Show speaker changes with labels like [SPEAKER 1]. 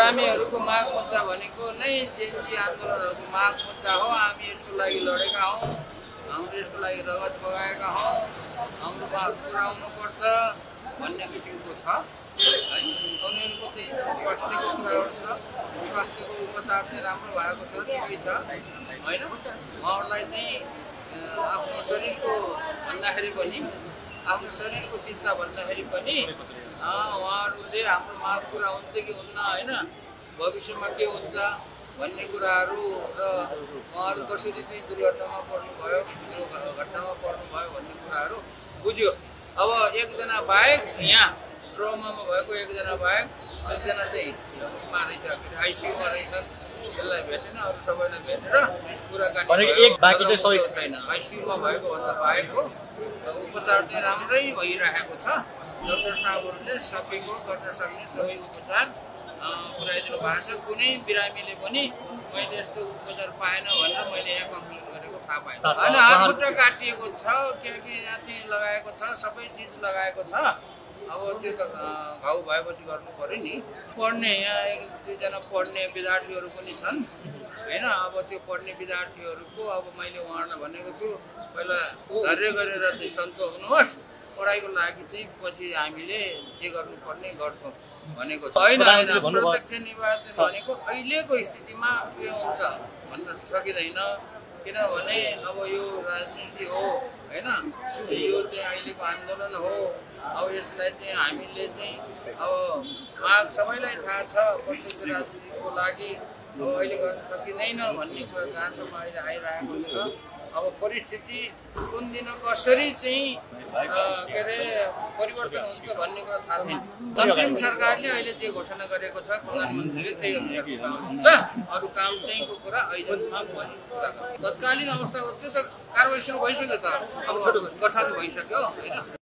[SPEAKER 1] बिरामीहरूको माग मुद्दा भनेको नै जेएनजी आन्दोलनहरूको माग मुद्दा हो। हामी यसको लागि लडेका हौँ, हामीले यसको लागि रगत बगाएका हौँ, हाम्रो माग पुरा हुनुपर्छ भन्ने किसिमको छ है। उनीहरूको चाहिँ स्वास्थ्यको कुराहरू छ, स्वास्थ्यको उपचार चाहिँ राम्रो भएको छ, सही छ होइन। उहाँहरूलाई चाहिँ आफ्नो शरीरको भन्दाखेरि पनि, आफ्नो शरीरको चिन्ता भन्दाखेरि पनि उहाँहरूले हाम्रो माग पुरा हुन्छ कि हुन्न होइन, भविष्यमा के हुन्छ भन्ने कुराहरू र उहाँहरू कसरी चाहिँ दुर्घटनामा पर्नुभयो, यो घटनामा पर्नुभयो भन्ने कुराहरू बुझ्यो। अब एकजना बाहेक यहाँ ट्रोमामा भएको एकजना बाहेक एकजना चाहिँ उसमा रहेछ, के अरे आइसियुमा रहेछ, त्यसलाई भेटेन, अरू सबैलाई भेटेर कुराकानी छैन। आइसियुमा भएको भन्दा बाहेकको उपचार चाहिँ राम्रै भइरहेको छ। डाक्टर साहबहरूले सकेको गर्न सक्ने सबै उपचार पुऱ्याइदिनु भएको छ। कुनै बिरामीले पनि मैले यस्तो उपचार पाएन भनेर मैले यहाँ कम्प्लेन गरेको थाहा पाएन। होइन, हातखुट्टा काटिएको छ, के यहाँ चाहिँ लगाएको छ, सबै चिज लगाएको छ। अब त्यो त घाउ भएपछि गर्नु पऱ्यो नि। पढ्ने यहाँ एक दुईजना पढ्ने विद्यार्थीहरू पनि छन् होइन। अब त्यो पढ्ने विद्यार्थीहरूको अब मैले उहाँहरूलाई भनेको छु, पहिला धैर्य गरेर चाहिँ सन्चो हुनुहोस्, पढाइको लागि चाहिँ पछि हामीले के गर्नुपर्ने गर्छौँ भनेको छ होइन। प्रत्यक्ष निर्वाचन भनेको अहिलेको स्थितिमा के हुन्छ भन्न सकिँदैन, किनभने अब यो राजनीति हो होइन, यो चाहिँ अहिलेको आन्दोलन हो। अब यसलाई चाहिँ हामीले चाहिँ अब माग सबैलाई थाहा छ, प्रत्यक्ष राजनीतिको लागि अब अहिले गर्न सकिँदैन भन्ने कुरा जहाँसम्म अहिले आइरहेको छ। अब परिस्थिति कुन दिन कसरी चाहिँ के अरे परिवर्तन हुन्छ भन्ने कुरा थाहा छैन। अन्तरिम सरकारले अहिले जे घोषणा गरेको छ प्रधानमन्त्रीले त्यही अनुसार काम हुन्छ। अरू काम चाहिँको कुरा अहिलेसम्म कुरा गर्छ। तत्कालीन अवस्थाको त्यो त कारवाही सुरु भइसक्यो त, अब गठन भइसक्यो होइन।